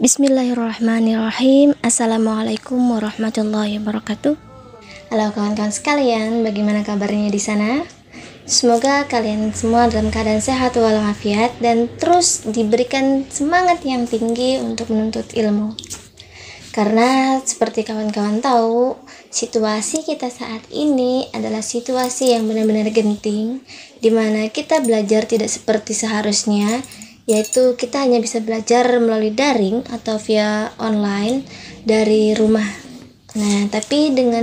Bismillahirrahmanirrahim. Assalamualaikum warahmatullahi wabarakatuh. Halo kawan-kawan sekalian, bagaimana kabarnya di sana? Semoga kalian semua dalam keadaan sehat walafiat dan terus diberikan semangat yang tinggi untuk menuntut ilmu. Karena seperti kawan-kawan tahu, situasi kita saat ini adalah situasi yang benar-benar genting, di mana kita belajar tidak seperti seharusnya, yaitu kita hanya bisa belajar melalui daring atau via online dari rumah. Nah, tapi dengan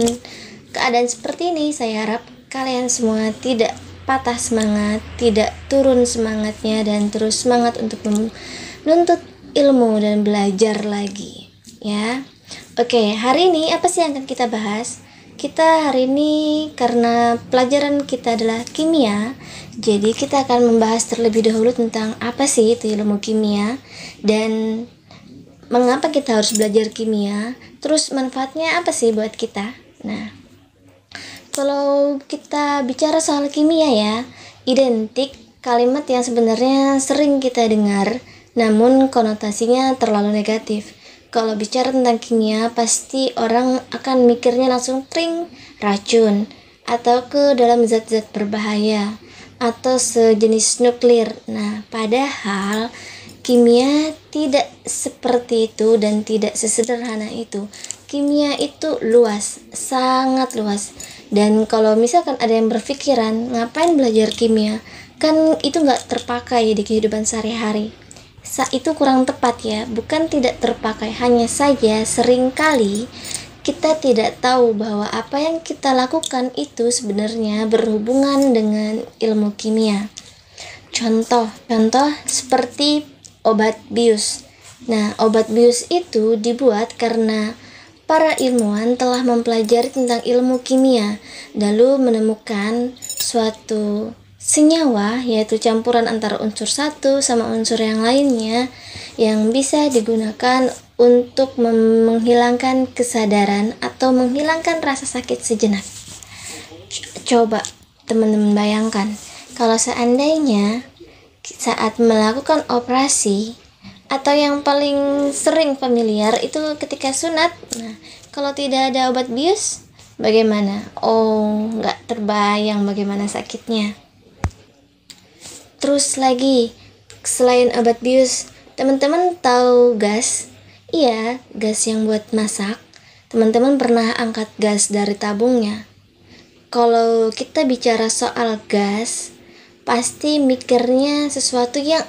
keadaan seperti ini, saya harap kalian semua tidak patah semangat, tidak turun semangatnya, dan terus semangat untuk menuntut ilmu dan belajar lagi, ya. Oke, hari ini apa sih yang akan kita bahas? Kita hari ini, karena pelajaran kita adalah kimia, jadi kita akan membahas terlebih dahulu tentang apa sih itu ilmu kimia dan mengapa kita harus belajar kimia, terus manfaatnya apa sih buat kita. Nah, kalau kita bicara soal kimia ya, identik kalimat yang sebenarnya sering kita dengar, namun konotasinya terlalu negatif. Kalau bicara tentang kimia, pasti orang akan mikirnya langsung tring, racun, atau ke dalam zat-zat berbahaya, atau sejenis nuklir. Nah, padahal kimia tidak seperti itu dan tidak sesederhana itu. Kimia itu luas, sangat luas. Dan kalau misalkan ada yang berpikiran, ngapain belajar kimia? Kan itu nggak terpakai di kehidupan sehari-hari. Itu kurang tepat ya, bukan tidak terpakai, hanya saja seringkali kita tidak tahu bahwa apa yang kita lakukan itu sebenarnya berhubungan dengan ilmu kimia. Contoh seperti obat bius. Nah, obat bius itu dibuat karena para ilmuwan telah mempelajari tentang ilmu kimia, lalu menemukan suatu senyawa, yaitu campuran antara unsur satu sama unsur yang lainnya yang bisa digunakan untuk menghilangkan kesadaran atau menghilangkan rasa sakit sejenak. Coba teman-teman bayangkan, kalau seandainya saat melakukan operasi atau yang paling sering familiar itu ketika sunat, nah kalau tidak ada obat bius, bagaimana? Oh, nggak terbayang bagaimana sakitnya. Terus lagi, selain obat bius, teman-teman tahu gas? Iya, gas yang buat masak. Teman-teman pernah angkat gas dari tabungnya. Kalau kita bicara soal gas, pasti mikirnya sesuatu yang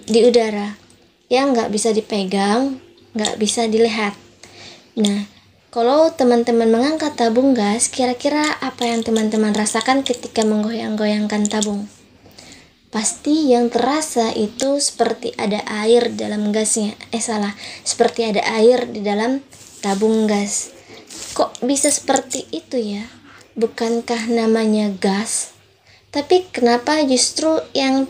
di udara, yang nggak bisa dipegang, nggak bisa dilihat. Nah, kalau teman-teman mengangkat tabung gas, kira-kira apa yang teman-teman rasakan ketika menggoyang-goyangkan tabung? Pasti yang terasa itu seperti ada air dalam gasnya. Seperti ada air di dalam tabung gas. Kok bisa seperti itu ya? Bukankah namanya gas? Tapi kenapa justru yang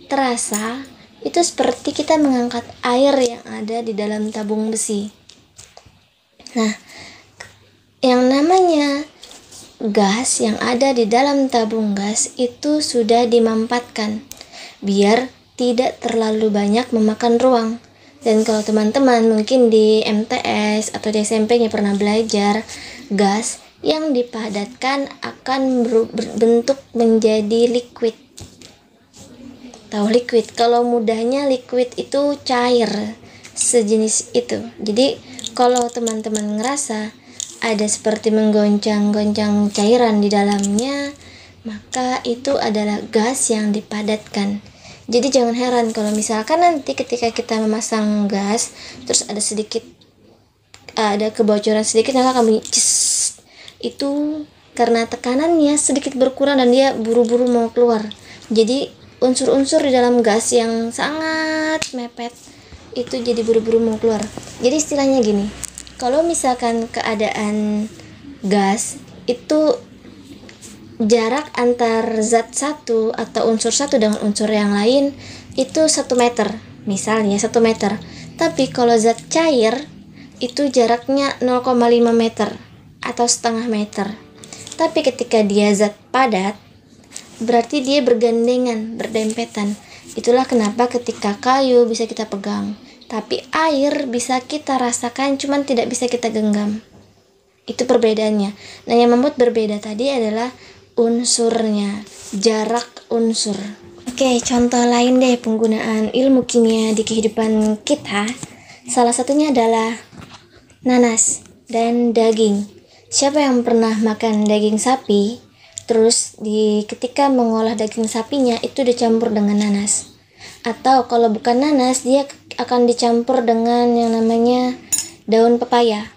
terasa itu seperti kita mengangkat air yang ada di dalam tabung besi? Nah, yang namanya gas yang ada di dalam tabung gas itu sudah dimampatkan biar tidak terlalu banyak memakan ruang. Dan kalau teman-teman mungkin di MTS atau di SMP-nya pernah belajar, gas yang dipadatkan akan berbentuk menjadi liquid. Tahu liquid? Kalau mudahnya liquid itu cair, sejenis itu. Jadi kalau teman-teman ngerasa ada seperti menggoncang-goncang cairan di dalamnya, maka itu adalah gas yang dipadatkan. Jadi jangan heran kalau misalkan nanti ketika kita memasang gas, terus ada kebocoran sedikit, maka kami itu karena tekanannya sedikit berkurang dan dia buru-buru mau keluar. Jadi unsur-unsur di dalam gas yang sangat mepet itu jadi buru-buru mau keluar. Jadi istilahnya gini, kalau misalkan keadaan gas itu jarak antar zat satu atau unsur satu dengan unsur yang lain itu 1 meter, misalnya 1 meter. Tapi kalau zat cair itu jaraknya 0,5 meter atau setengah meter. Tapi ketika dia zat padat, berarti dia bergandengan, berdempetan. Itulah kenapa ketika kayu bisa kita pegang, Tapi air bisa kita rasakan, cuman tidak bisa kita genggam. Itu perbedaannya. Nah, yang membuat berbeda tadi adalah unsurnya, jarak unsur. Oke, contoh lain deh penggunaan ilmu kimia di kehidupan kita. Salah satunya adalah nanas dan daging. Siapa yang pernah makan daging sapi, terus ketika mengolah daging sapinya itu dicampur dengan nanas. Atau kalau bukan nanas, dia akan dicampur dengan yang namanya daun pepaya.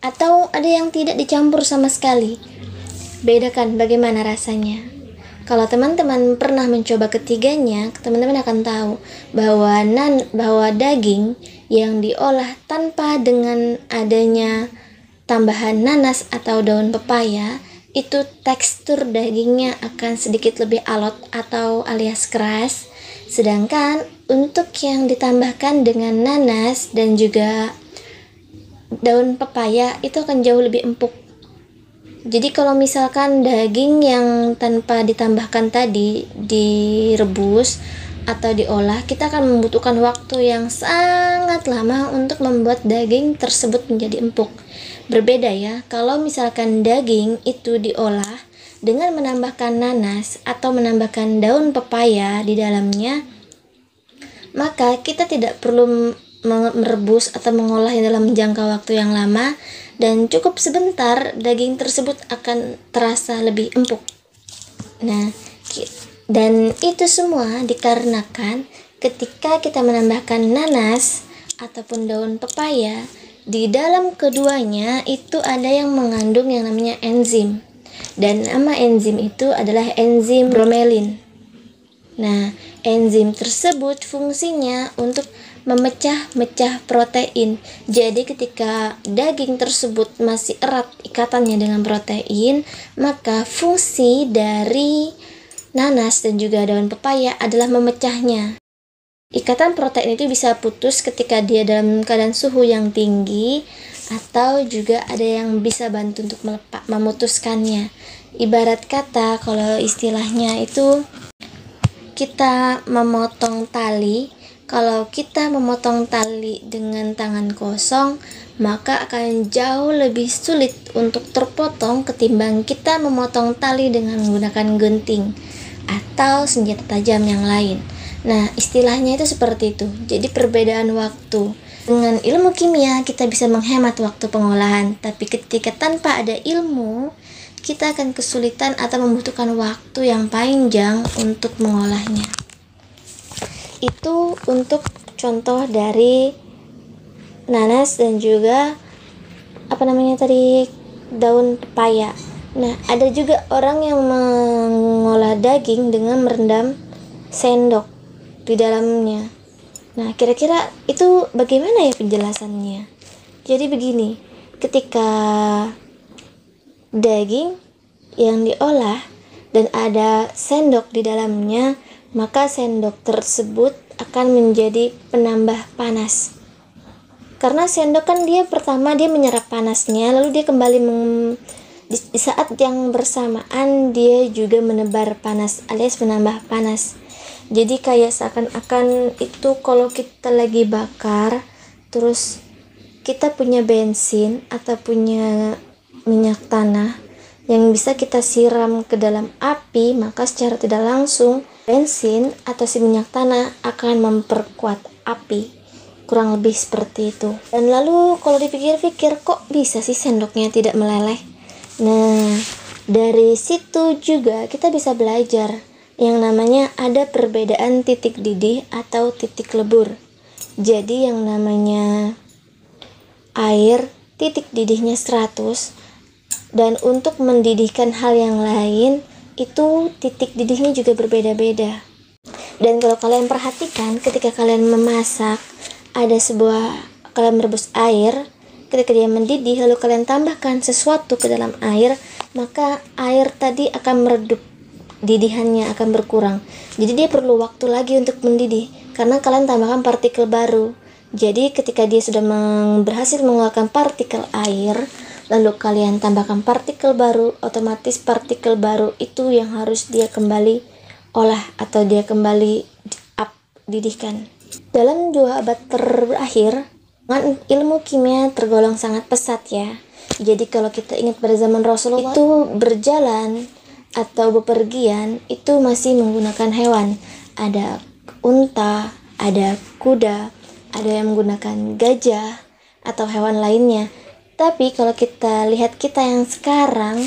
Atau ada yang tidak dicampur sama sekali. Bedakan bagaimana rasanya. Kalau teman-teman pernah mencoba ketiganya, teman-teman akan tahu bahwa daging yang diolah tanpa dengan adanya tambahan nanas atau daun pepaya, itu tekstur dagingnya akan sedikit lebih alot atau alias keras. Sedangkan untuk yang ditambahkan dengan nanas dan juga daun pepaya itu akan jauh lebih empuk. Jadi kalau misalkan daging yang tanpa ditambahkan tadi direbus atau diolah, kita akan membutuhkan waktu yang sangat lama untuk membuat daging tersebut menjadi empuk. Berbeda ya, kalau misalkan daging itu diolah dengan menambahkan nanas atau menambahkan daun pepaya di dalamnya, maka kita tidak perlu merebus atau mengolahnya dalam jangka waktu yang lama, dan cukup sebentar daging tersebut akan terasa lebih empuk. Nah, dan itu semua dikarenakan ketika kita menambahkan nanas ataupun daun pepaya, di dalam keduanya itu ada yang mengandung yang namanya enzim. Dan nama enzim itu adalah enzim bromelin. Nah, enzim tersebut fungsinya untuk memecah-mecah protein. Jadi ketika daging tersebut masih erat ikatannya dengan protein, maka fungsi dari nanas dan juga daun pepaya adalah memecahnya. Ikatan protein itu bisa putus ketika dia dalam keadaan suhu yang tinggi, atau juga ada yang bisa bantu untuk memutuskannya. Ibarat kata, kalau istilahnya itu kita memotong tali. Kalau kita memotong tali dengan tangan kosong, maka akan jauh lebih sulit untuk terpotong ketimbang kita memotong tali dengan menggunakan gunting atau senjata tajam yang lain. Nah, istilahnya itu seperti itu. Jadi perbedaan waktu. Dengan ilmu kimia kita bisa menghemat waktu pengolahan, tapi ketika tanpa ada ilmu, kita akan kesulitan atau membutuhkan waktu yang panjang untuk mengolahnya. Itu untuk contoh dari nanas dan juga daun pepaya. Nah, ada juga orang yang mengolah daging dengan merendam sendok di dalamnya. Nah, kira-kira itu bagaimana ya penjelasannya? Jadi begini, ketika daging yang diolah dan ada sendok di dalamnya, maka sendok tersebut akan menjadi penambah panas. Karena sendok kan dia menyerap panasnya, lalu dia kembali di saat yang bersamaan dia juga menebar panas alias menambah panas. Jadi kayak seakan-akan itu kalau kita lagi bakar, terus kita punya bensin atau punya minyak tanah yang bisa kita siram ke dalam api, maka secara tidak langsung bensin atau si minyak tanah akan memperkuat api. Kurang lebih seperti itu. Dan lalu kalau dipikir-pikir, kok bisa sih sendoknya tidak meleleh? Nah, dari situ juga kita bisa belajar yang namanya ada perbedaan titik didih atau titik lebur. Jadi yang namanya air, titik didihnya 100, dan untuk mendidihkan hal yang lain itu titik didihnya juga berbeda-beda. Dan kalau kalian perhatikan, ketika kalian memasak, kalian merebus air, ketika dia mendidih lalu kalian tambahkan sesuatu ke dalam air, maka air tadi akan meredup, didihannya akan berkurang. Jadi dia perlu waktu lagi untuk mendidih karena kalian tambahkan partikel baru. Jadi ketika dia sudah berhasil mengeluarkan partikel air, lalu kalian tambahkan partikel baru, otomatis partikel baru itu yang harus dia kembali olah atau dia kembali didihkan. Dalam 2 abad terakhir, ilmu kimia tergolong sangat pesat ya. Jadi kalau kita ingat pada zaman Rasulullah itu berjalan atau bepergian itu masih menggunakan hewan. Ada unta, ada kuda, ada yang menggunakan gajah atau hewan lainnya. Tapi kalau kita lihat kita yang sekarang,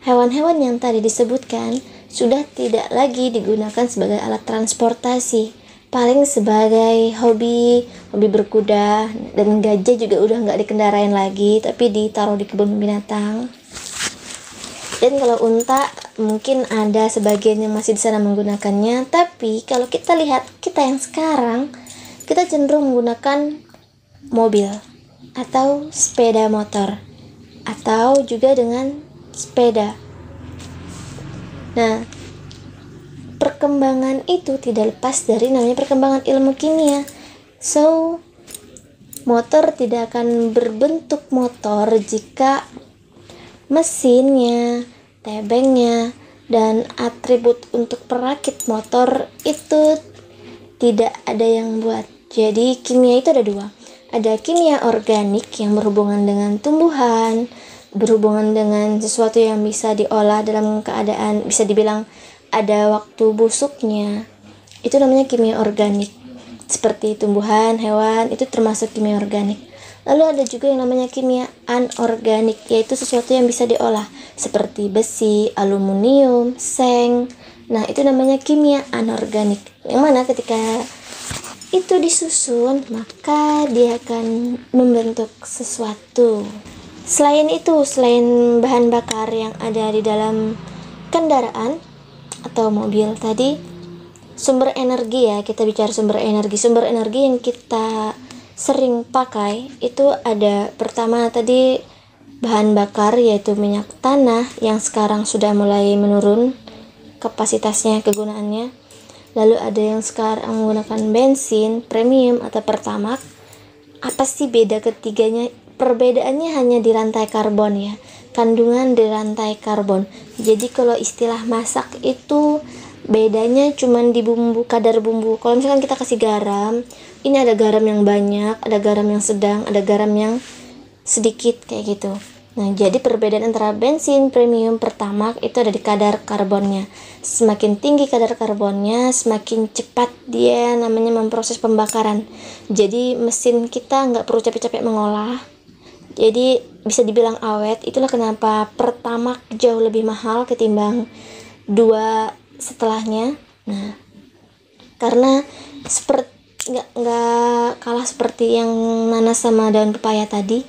hewan-hewan yang tadi disebutkan sudah tidak lagi digunakan sebagai alat transportasi, paling sebagai hobi berkuda, dan gajah juga udah nggak dikendarain lagi tapi ditaruh di kebun binatang. Dan kalau unta mungkin ada sebagian yang masih di sana menggunakannya, tapi kalau kita lihat kita yang sekarang, kita cenderung menggunakan mobil atau sepeda motor atau juga dengan sepeda. Nah, perkembangan itu tidak lepas dari namanya perkembangan ilmu kimia. So, motor tidak akan berbentuk motor jika mesinnya, tebengnya, dan atribut untuk perakit motor itu tidak ada yang buat. Jadi kimia itu ada 2. Ada kimia organik yang berhubungan dengan tumbuhan, berhubungan dengan sesuatu yang bisa diolah dalam keadaan bisa dibilang ada waktu busuknya. Itu namanya kimia organik. Seperti tumbuhan, hewan, itu termasuk kimia organik. Lalu ada juga yang namanya kimia anorganik, yaitu sesuatu yang bisa diolah seperti besi, aluminium, seng. Nah, itu namanya kimia anorganik. Yang mana ketika itu disusun, maka dia akan membentuk sesuatu. Selain itu, selain bahan bakar yang ada di dalam kendaraan atau mobil tadi, sumber energi ya, kita bicara sumber energi. Sumber energi yang kita sering pakai itu ada pertama tadi bahan bakar, yaitu minyak tanah yang sekarang sudah mulai menurun kapasitasnya, kegunaannya. Lalu ada yang sekarang menggunakan bensin premium atau pertamax. Apa sih beda ketiganya? Perbedaannya hanya di rantai karbon ya, kandungan di rantai karbon. Jadi kalau istilah masak itu bedanya cuman di bumbu, kadar bumbu. Kalau misalkan kita kasih garam, ini ada garam yang banyak, ada garam yang sedang, ada garam yang sedikit kayak gitu. Nah, jadi perbedaan antara bensin premium pertamax itu ada di kadar karbonnya. Semakin tinggi kadar karbonnya, semakin cepat dia namanya memproses pembakaran. Jadi mesin kita nggak perlu capek-capek mengolah. Jadi bisa dibilang awet. Itulah kenapa pertamax jauh lebih mahal ketimbang 2 setelahnya. Nah, karena seperti nggak kalah seperti yang nanas sama daun pepaya tadi,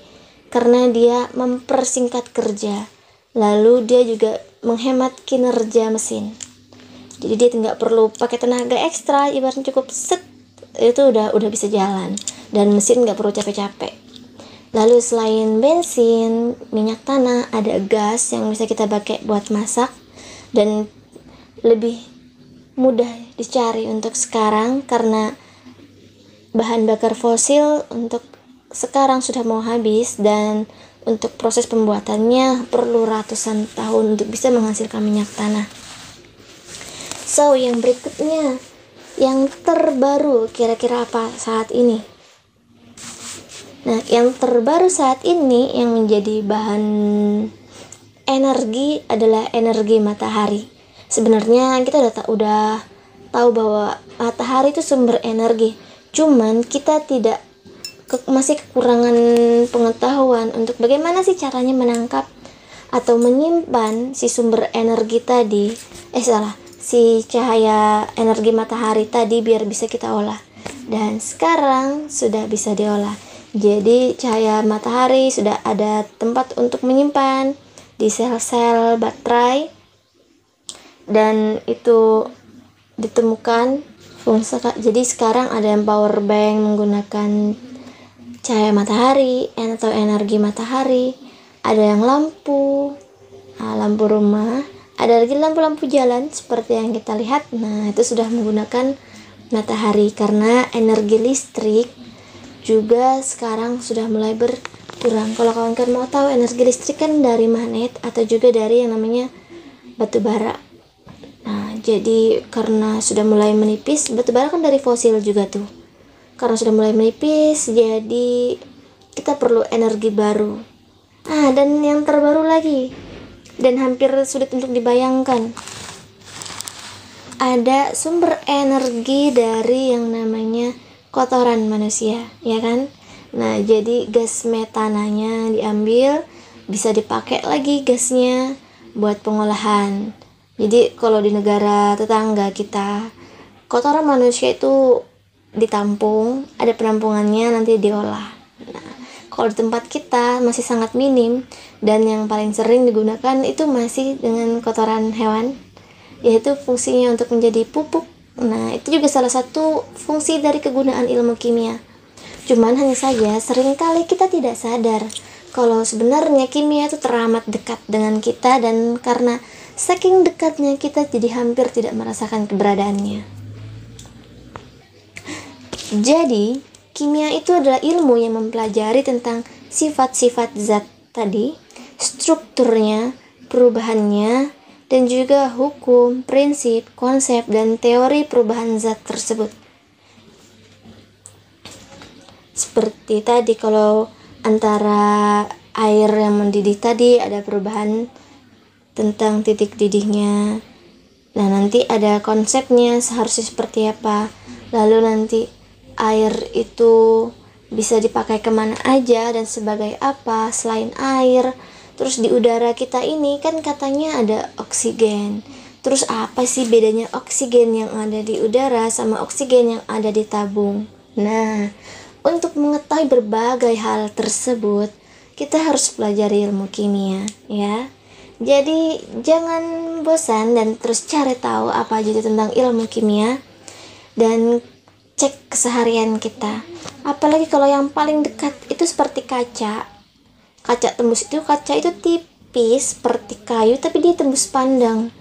karena dia mempersingkat kerja, lalu dia juga menghemat kinerja mesin. Jadi dia nggak perlu pakai tenaga ekstra, ibaratnya cukup set itu udah bisa jalan, dan mesin nggak perlu capek-capek. Lalu selain bensin, minyak tanah, ada gas yang bisa kita pakai buat masak dan lebih mudah dicari untuk sekarang karena bahan bakar fosil untuk sekarang sudah mau habis, dan untuk proses pembuatannya perlu ratusan tahun untuk bisa menghasilkan minyak tanah. So, yang berikutnya, yang terbaru kira-kira apa saat ini? Nah, yang terbaru saat ini yang menjadi bahan energi adalah energi matahari. Sebenarnya kita udah tahu bahwa matahari itu sumber energi. Cuman kita masih kekurangan pengetahuan untuk bagaimana sih caranya menangkap atau menyimpan si sumber energi tadi. Si cahaya energi matahari tadi biar bisa kita olah. Dan sekarang sudah bisa diolah. Jadi cahaya matahari sudah ada tempat untuk menyimpan di sel-sel baterai, dan itu ditemukan fungsi. Jadi sekarang ada yang power bank menggunakan cahaya matahari atau energi matahari, ada yang lampu rumah, ada lagi lampu-lampu jalan seperti yang kita lihat. Nah, itu sudah menggunakan matahari karena energi listrik juga sekarang sudah mulai berkurang. Kalau kawan-kawan mau tahu, energi listrik kan dari magnet atau juga dari yang namanya batu bara. Nah, jadi karena sudah mulai menipis, batu bara kan dari fosil juga tuh. karena sudah mulai menipis, jadi kita perlu energi baru. Dan yang terbaru lagi, dan hampir sulit untuk dibayangkan, ada sumber energi dari yang namanya kotoran manusia, ya kan? Nah, jadi gas metananya diambil, bisa dipakai lagi gasnya buat pengolahan. Jadi kalau di negara tetangga kita, kotoran manusia itu ditampung, ada penampungannya, nanti diolah. Nah, kalau di tempat kita masih sangat minim, dan yang paling sering digunakan itu masih dengan kotoran hewan, yaitu fungsinya untuk menjadi pupuk. Nah, itu juga salah satu fungsi dari kegunaan ilmu kimia. Cuman hanya saja seringkali kita tidak sadar kalau sebenarnya kimia itu teramat dekat dengan kita, dan karena saking dekatnya kita jadi hampir tidak merasakan keberadaannya. Jadi, kimia itu adalah ilmu yang mempelajari tentang sifat-sifat zat tadi, strukturnya, perubahannya, dan juga hukum, prinsip, konsep, dan teori perubahan zat tersebut. Seperti tadi, kalau antara air yang mendidih tadi ada perubahan tentang titik didihnya. Nah, nanti ada konsepnya seharusnya seperti apa. Lalu nanti air itu bisa dipakai kemana aja dan sebagai apa selain air. Terus di udara kita ini kan katanya ada oksigen. Terus apa sih bedanya oksigen yang ada di udara sama oksigen yang ada di tabung? Nah, untuk mengetahui berbagai hal tersebut, kita harus pelajari ilmu kimia, ya. Jadi jangan bosan dan terus cari tahu apa aja tentang ilmu kimia, dan cek keseharian kita. Apalagi kalau yang paling dekat itu seperti kaca tembus itu, kaca itu tipis seperti kayu tapi dia tembus pandang.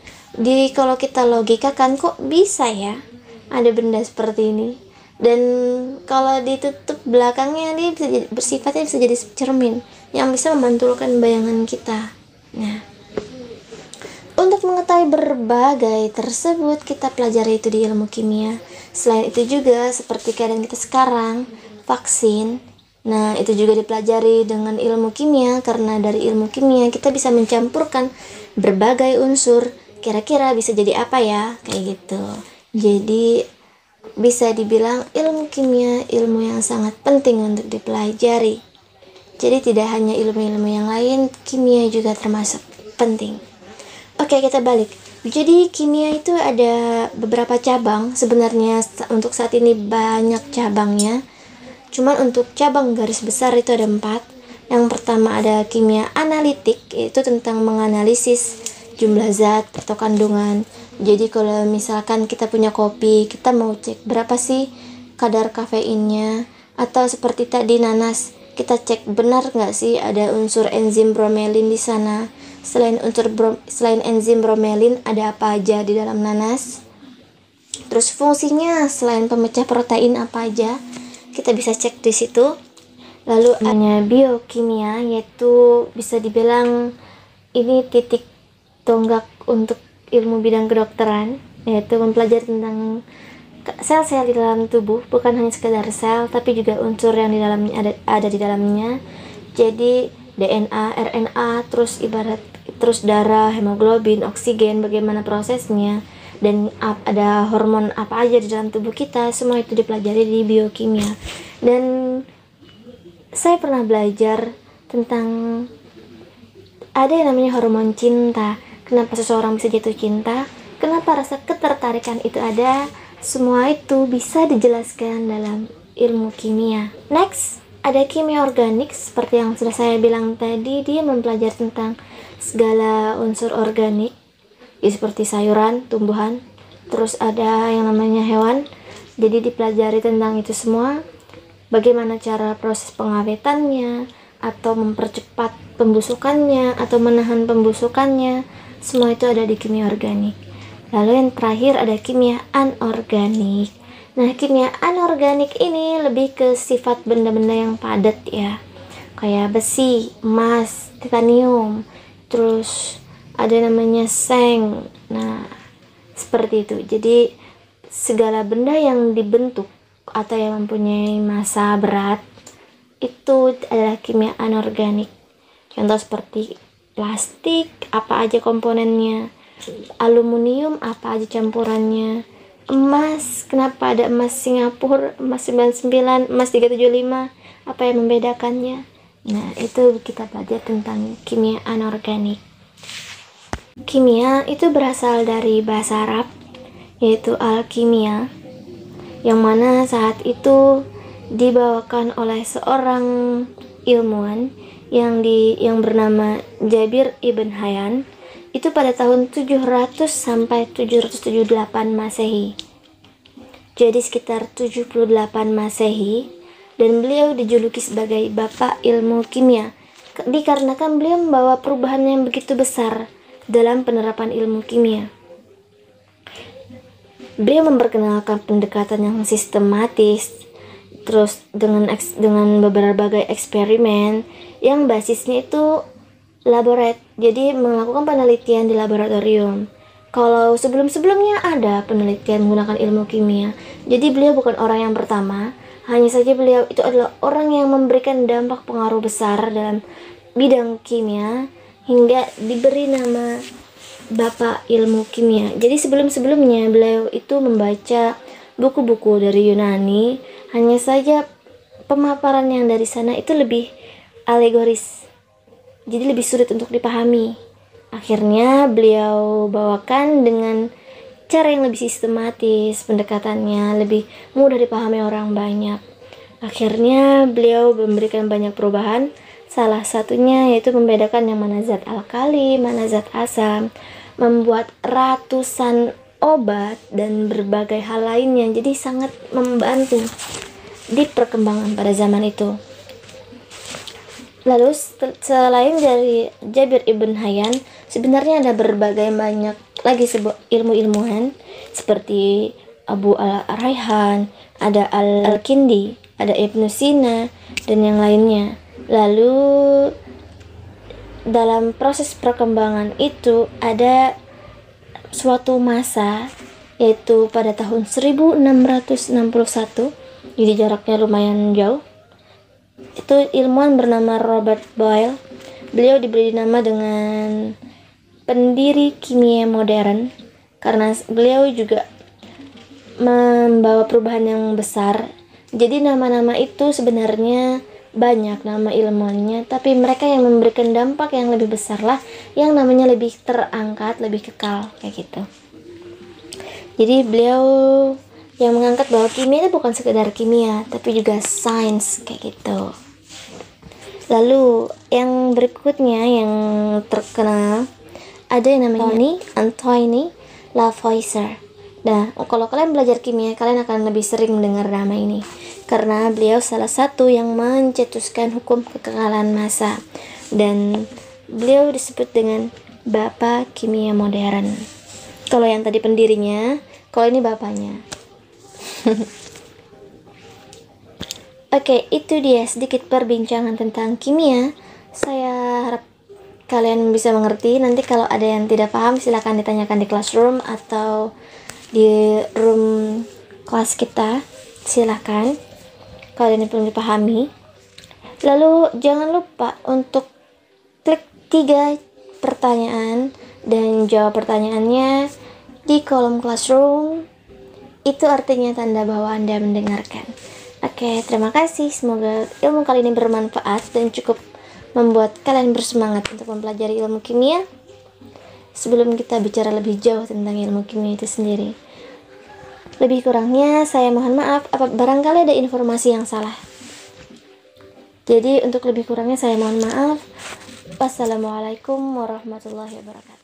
Kalau kita logika kan, kok bisa ya ada benda seperti ini, dan kalau ditutup belakangnya dia bersifatnya bisa jadi cermin yang bisa memantulkan bayangan kita. Nah, untuk mengetahui berbagai tersebut, kita pelajari itu di ilmu kimia. Selain itu juga seperti keadaan kita sekarang, vaksin. Nah, itu juga dipelajari dengan ilmu kimia, karena dari ilmu kimia kita bisa mencampurkan berbagai unsur. Kira-kira bisa jadi apa ya? Kayak gitu. Jadi, bisa dibilang ilmu kimia ilmu yang sangat penting untuk dipelajari. Jadi tidak hanya ilmu-ilmu yang lain, kimia juga termasuk penting. Oke, kita balik. Jadi kimia itu ada beberapa cabang. Sebenarnya untuk saat ini banyak cabangnya. Cuman untuk cabang garis besar itu ada 4. Yang pertama ada kimia analitik, yaitu tentang menganalisis jumlah zat atau kandungan. Jadi kalau misalkan kita punya kopi, kita mau cek berapa sih kadar kafeinnya. Atau seperti tadi nanas, kita cek benar nggak sih ada unsur enzim bromelin di sana. Selain enzim bromelin, ada apa aja di dalam nanas. Terus fungsinya selain pemecah protein apa aja, kita bisa cek di situ. Lalu ada biokimia, yaitu bisa dibilang ini titik tonggak untuk ilmu bidang kedokteran, yaitu mempelajari tentang sel-sel di dalam tubuh, bukan hanya sekedar sel, tapi juga unsur yang di dalamnya ada di dalamnya. Jadi DNA, RNA, terus darah, hemoglobin, oksigen, bagaimana prosesnya, dan ada hormon apa aja di dalam tubuh kita, semua itu dipelajari di biokimia. Dan saya pernah belajar tentang ada yang namanya hormon cinta. Kenapa seseorang bisa jatuh cinta? Kenapa rasa ketertarikan itu ada? Semua itu bisa dijelaskan dalam ilmu kimia. Next, ada kimia organik. Seperti yang sudah saya bilang tadi, dia mempelajari tentang segala unsur organik, ya, seperti sayuran, tumbuhan. Terus ada yang namanya hewan. Jadi dipelajari tentang itu semua. Bagaimana cara proses pengawetannya, atau mempercepat pembusukannya, atau menahan pembusukannya. Semua itu ada di kimia organik. Lalu yang terakhir ada kimia anorganik. Nah, kimia anorganik ini lebih ke sifat benda-benda yang padat ya, kayak besi, emas, titanium, terus ada namanya seng. Nah, seperti itu. Jadi segala benda yang dibentuk atau yang mempunyai massa berat itu adalah kimia anorganik. Contoh seperti plastik, apa aja komponennya, aluminium, apa aja campurannya, emas, kenapa ada emas Singapura, emas 99, emas 375, apa yang membedakannya. Nah, itu kita belajar tentang kimia anorganik. Kimia itu berasal dari bahasa Arab, yaitu alkimia, yang mana saat itu dibawakan oleh seorang ilmuwan yang bernama Jabir ibn Hayyan, itu pada tahun 700 sampai 778 Masehi. Jadi sekitar 78 Masehi, dan beliau dijuluki sebagai Bapak Ilmu Kimia dikarenakan beliau membawa perubahan yang begitu besar dalam penerapan ilmu kimia. Beliau memperkenalkan pendekatan yang sistematis, terus dengan berbagai eksperimen yang basisnya itu jadi melakukan penelitian di laboratorium. Kalau sebelum-sebelumnya ada penelitian menggunakan ilmu kimia, jadi beliau bukan orang yang pertama, hanya saja beliau itu adalah orang yang memberikan dampak pengaruh besar dalam bidang kimia hingga diberi nama Bapak Ilmu Kimia. Jadi sebelum-sebelumnya beliau itu membaca buku-buku dari Yunani, hanya saja pemaparan yang dari sana itu lebih alegoris, jadi lebih sulit untuk dipahami. Akhirnya beliau bawakan dengan cara yang lebih sistematis, pendekatannya lebih mudah dipahami orang banyak. Akhirnya beliau memberikan banyak perubahan, salah satunya yaitu membedakan yang mana zat alkali, mana zat asam, membuat ratusan obat dan berbagai hal lainnya. Jadi sangat membantu di perkembangan pada zaman itu. Lalu selain dari Jabir ibn Hayyan, sebenarnya ada berbagai banyak lagi ilmu-ilmuwan seperti Abu al-Rayhan, ada Al-Kindi, ada Ibnu Sina, dan yang lainnya. Lalu dalam proses perkembangan itu ada suatu masa, yaitu pada tahun 1661, jadi jaraknya lumayan jauh. Itu ilmuwan bernama Robert Boyle. Beliau diberi nama dengan pendiri kimia modern karena beliau juga membawa perubahan yang besar. Jadi nama-nama itu sebenarnya banyak nama ilmuannya, tapi mereka yang memberikan dampak yang lebih besar lah, yang namanya lebih terangkat, lebih kekal, kayak gitu. Jadi beliau yang mengangkat bahwa kimia itu bukan sekedar kimia, tapi juga sains, kayak gitu. Lalu yang berikutnya yang terkenal ada yang namanya Antoine Lavoisier. Nah, kalau kalian belajar kimia, kalian akan lebih sering mendengar nama ini karena beliau salah satu yang mencetuskan hukum kekekalan massa, dan beliau disebut dengan Bapak Kimia Modern. Kalau yang tadi pendirinya, kalau ini bapaknya. Oke, itu dia sedikit perbincangan tentang kimia. Saya harap kalian bisa mengerti. Nanti kalau ada yang tidak paham, silakan ditanyakan di classroom atau di room kelas kita. Silakan kalau ini belum dipahami. Lalu jangan lupa untuk klik 3 pertanyaan dan jawab pertanyaannya di kolom classroom. Itu artinya tanda bahwa Anda mendengarkan. Oke, terima kasih. Semoga ilmu kali ini bermanfaat dan cukup membuat kalian bersemangat untuk mempelajari ilmu kimia. Sebelum kita bicara lebih jauh tentang ilmu kimia itu sendiri, lebih kurangnya saya mohon maaf barangkali ada informasi yang salah. Jadi untuk lebih kurangnya saya mohon maaf. Wassalamualaikum warahmatullahi wabarakatuh.